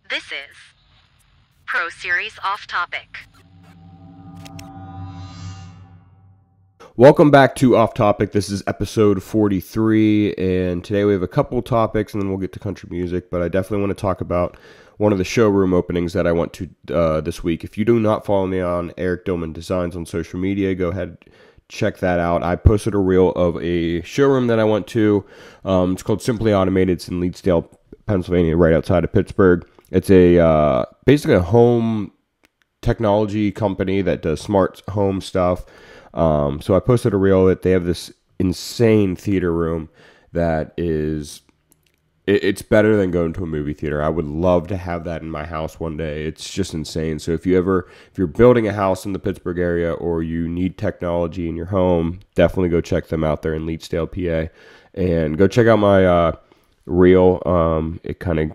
This is Pro Series Off Topic. Welcome back to Off Topic. This is episode 43, and today we have a couple topics, and then we'll get to country music, but I definitely want to talk about one of the showroom openings that I went to this week. If you do not follow me on Eric Dillman Designs on social media, go ahead, check that out. I posted a reel of a showroom that I went to. It's called Simply Automated. It's in Leedsdale, Pennsylvania, right outside of Pittsburgh. It's a basically a home technology company that does smart home stuff. So I posted a reel that they have this insane theater room that is, it's better than going to a movie theater. I would love to have that in my house one day. It's just insane. So if you're building a house in the Pittsburgh area or you need technology in your home, definitely go check them out there in Leedsdale, PA, and go check out my reel. It kind of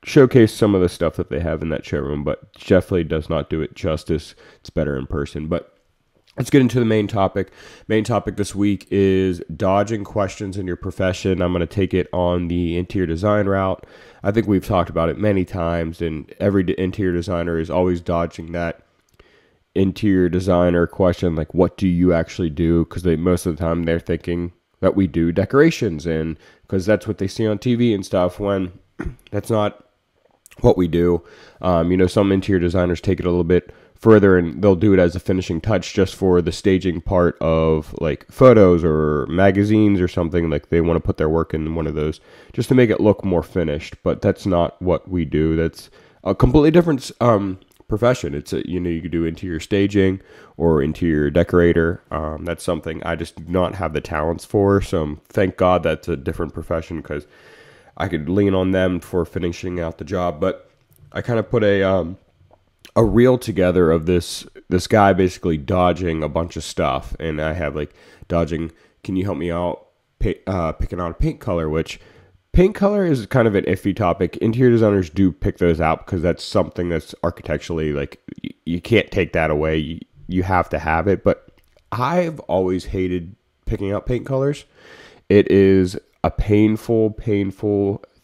showcased some of the stuff that they have in that showroom, but definitely does not do it justice. It's better in person. But let's get into the main topic. Main topic this week is dodging questions in your profession. I'm going to take it on the interior design route. I think we've talked about it many times, and every interior designer is always dodging that interior designer question, like, what do you actually do? Because most of the time they're thinking that we do decorations, and because that's what they see on TV and stuff, when that's not what we do. Some interior designers take it a little bit further and they'll do it as a finishing touch just for the staging part of like photos or magazines or something. Like they want to put their work in one of those just to make it look more finished, but that's not what we do. That's a completely different profession. It's you could do interior staging or interior decorator. That's something I just do not have the talents for. So thank God that's a different profession, because I could lean on them for finishing out the job. But I kind of put a reel together of this guy basically dodging a bunch of stuff, and I have like dodging, can you help me out picking out a paint color, which paint color is kind of an iffy topic. Interior designers do pick those out because that's something that's architecturally, like, you can't take that away. You have to have it. But I've always hated picking out paint colors. It is a painful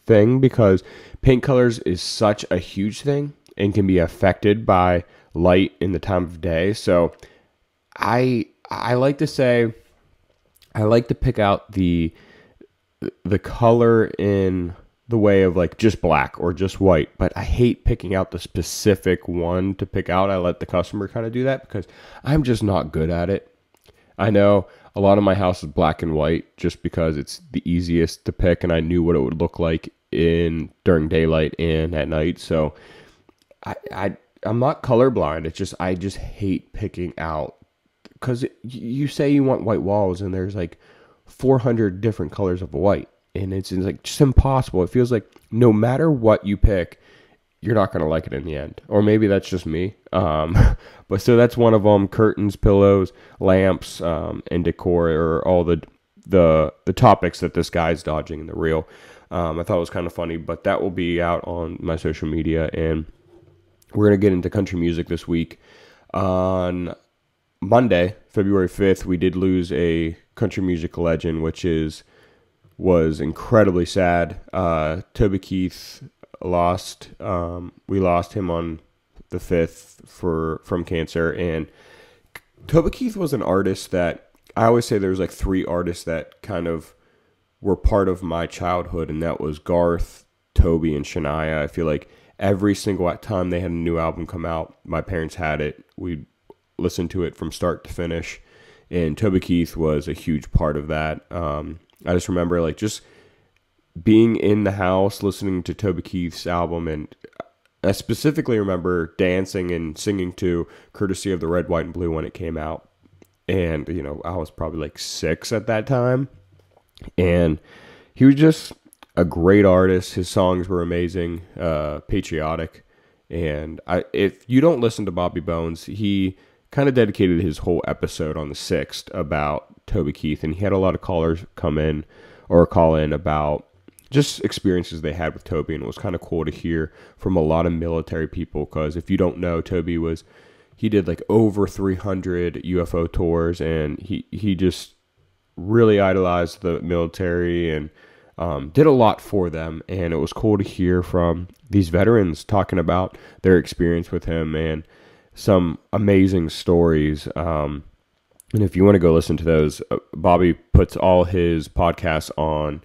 thing because paint colors is such a huge thing and can be affected by light in the time of day. So I like to say, I like to pick out the color in the way of like just black or just white, but I hate picking out the specific one to pick out. I let the customer kind of do that because I'm just not good at it. I know a lot of my house is black and white just because it's the easiest to pick, and I knew what it would look like during daylight and at night. So I'm not colorblind. It's just I just hate picking out, because you say you want white walls and there's like 400 different colors of white, and it's like just impossible. It feels like no matter what you pick, you're not going to like it in the end. Or maybe that's just me. But so that's one of them. Curtains, pillows, lamps, and decor are all the topics that this guy's dodging in the reel. I thought it was kind of funny, but that will be out on my social media, and we're going to get into country music this week. On Monday, February 5th, we did lose a country music legend, which was incredibly sad. Toby Keith lost. We lost him on the 5th from cancer. And Toby Keith was an artist that I always say there's like three artists that kind of were part of my childhood, and that was Garth, Toby, and Shania. I feel like every single time they had a new album come out, my parents had it. We listened to it from start to finish, and Toby Keith was a huge part of that. I just remember like just being in the house listening to Toby Keith's album, and I specifically remember dancing and singing to Courtesy of the Red, White, and Blue when it came out. And, I was probably like 6 at that time. And he was just a great artist. His songs were amazing, patriotic. And if you don't listen to Bobby Bones, he kind of dedicated his whole episode on the 6th about Toby Keith. And he had a lot of callers come in or call in about just experiences they had with Toby, and it was kind of cool to hear from a lot of military people, because if you don't know, Toby he did like over 300 UFO tours, and he just really idolized the military, and did a lot for them, and it was cool to hear from these veterans talking about their experience with him and some amazing stories. And if you want to go listen to those, Bobby puts all his podcasts on,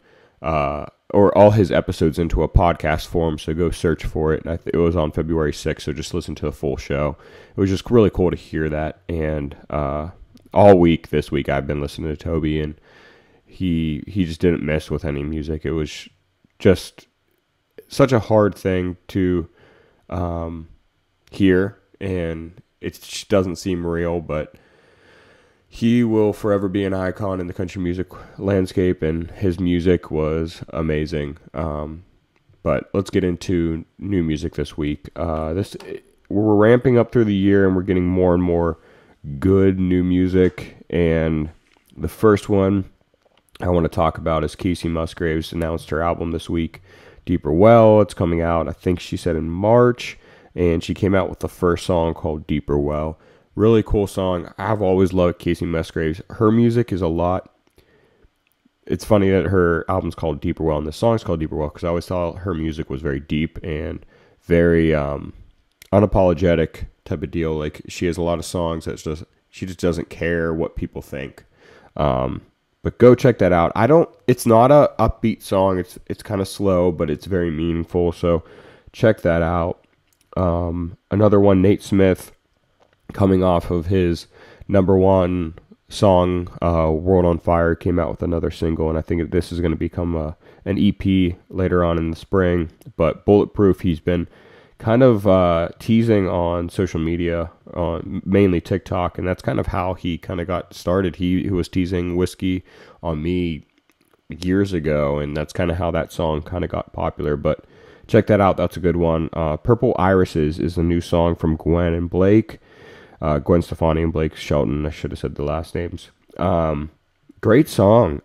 or all his episodes into a podcast form, so go search for it. And it was on February 6th, so just listen to the full show. It was just really cool to hear that. And all week this week, I've been listening to Toby, and he just didn't miss with any music. It was just such a hard thing to hear, and it just doesn't seem real, but he will forever be an icon in the country music landscape, and his music was amazing. But let's get into new music this week. We're ramping up through the year, and we're getting more and more good new music. And the first one I want to talk about is Kacey Musgraves announced her album this week, Deeper Well. It's coming out, I think she said, in March, and she came out with the first song called Deeper Well. Really cool song. I've always loved Kacey Musgraves. Her music is a lot. It's funny that her album's called Deeper Well and the song's called Deeper Well, because I always thought her music was very deep and very unapologetic type of deal. Like, she has a lot of songs that she just doesn't care what people think. But go check that out. It's not a upbeat song. It's kind of slow, but it's very meaningful. So check that out. Another one, Nate Smith, coming off of his number one song, World on Fire, came out with another single, and I think this is going to become an EP later on in the spring. But Bulletproof, he's been kind of teasing on social media, on mainly TikTok, and that's kind of how he kind of got started. He was teasing Whiskey on Me years ago, and that's kind of how that song kind of got popular. But check that out. That's a good one. Purple Irises is a new song from Gwen and Blake. Gwen Stefani and Blake Shelton. I should have said the last names. Great song.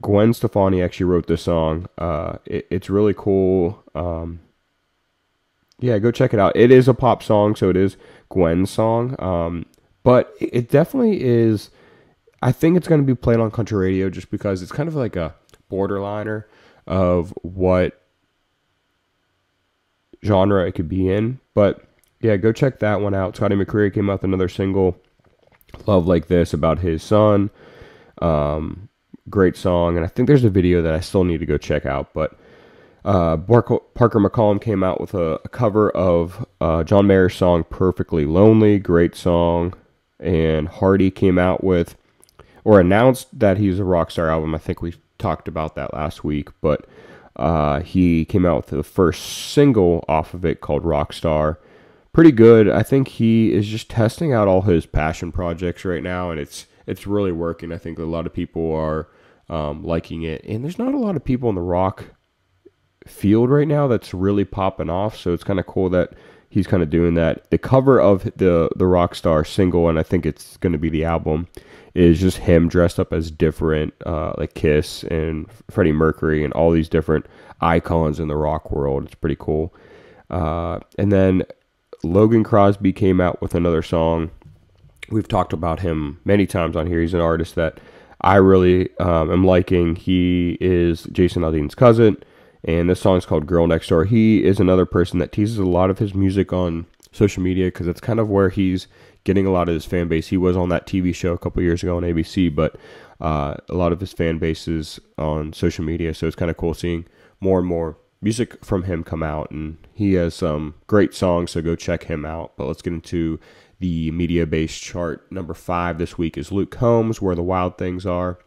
Gwen Stefani actually wrote this song. It's really cool. Yeah, go check it out. It is a pop song, so it is Gwen's song. But it definitely is. I think it's going to be played on country radio just because it's kind of like a borderliner of what genre it could be in. But yeah, go check that one out. Scotty McCreery came out with another single, Love Like This, about his son. Great song. And I think there's a video that I still need to go check out. But Parker McCollum came out with a cover of John Mayer's song, Perfectly Lonely. Great song. And Hardy came out with, or announced that he's a Rockstar album. I think we talked about that last week. But he came out with the first single off of it called Rockstar. Pretty good. I think he is just testing out all his passion projects right now, and it's really working. I think a lot of people are liking it, and there's not a lot of people in the rock field right now that's really popping off, so it's kind of cool that he's kind of doing that. The cover of the Rockstar single, and I think it's going to be the album, is just him dressed up as different, like Kiss and Freddie Mercury and all these different icons in the rock world. It's pretty cool. And then Logan Crosby came out with another song. We've talked about him many times on here. He's an artist that I really am liking. He is Jason Aldean's cousin, and this song is called Girl Next Door. He is another person that teases a lot of his music on social media because it's kind of where he's getting a lot of his fan base. He was on that TV show a couple years ago on ABC, but a lot of his fan base is on social media, so it's kind of cool seeing more and more music from him come out, and he has some great songs, so go check him out. But let's get into the media base chart. Number 5 this week is Luke Combs, Where the Wild Things Are.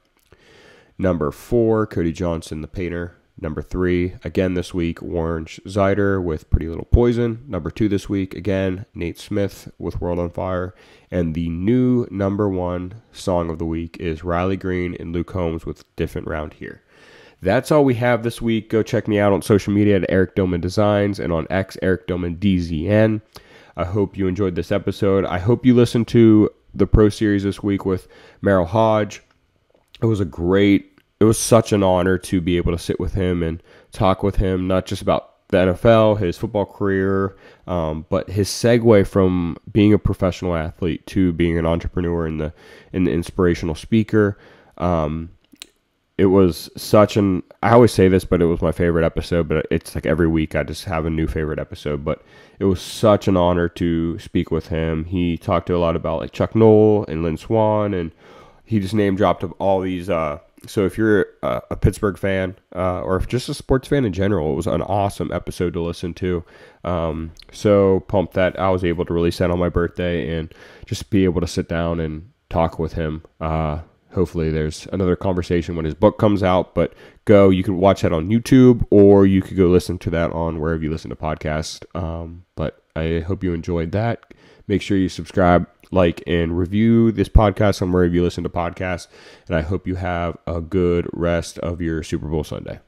Number 4, Cody Johnson, The Painter. Number 3, again this week, Warren Zyder with Pretty Little Poison. Number 2 this week, again, Nate Smith with World on Fire. And the new number 1 song of the week is Riley Green and Luke Combs with Different Round Here. That's all we have this week. Go check me out on social media at Eric Dillman Designs and on X, Eric Dillman DZN. I hope you enjoyed this episode. I hope you listened to the Pro Series this week with Merrill Hodge. It was such an honor to be able to sit with him and talk with him, not just about the NFL, his football career, but his segue from being a professional athlete to being an entrepreneur and the inspirational speaker. it was such an, I always say this, but it was my favorite episode, but it's like every week I just have a new favorite episode, but it was such an honor to speak with him. He talked to a lot about like Chuck Noll and Lynn Swann, and he just name dropped of all these, so if you're a Pittsburgh fan, or if just a sports fan in general, it was an awesome episode to listen to. So pumped that I was able to release that on my birthday and just be able to sit down and talk with him. Hopefully there's another conversation when his book comes out, but you can watch that on YouTube, or you could go listen to that on wherever you listen to podcasts. But I hope you enjoyed that. Make sure you subscribe, like, and review this podcast on wherever you listen to podcasts. And I hope you have a good rest of your Super Bowl Sunday.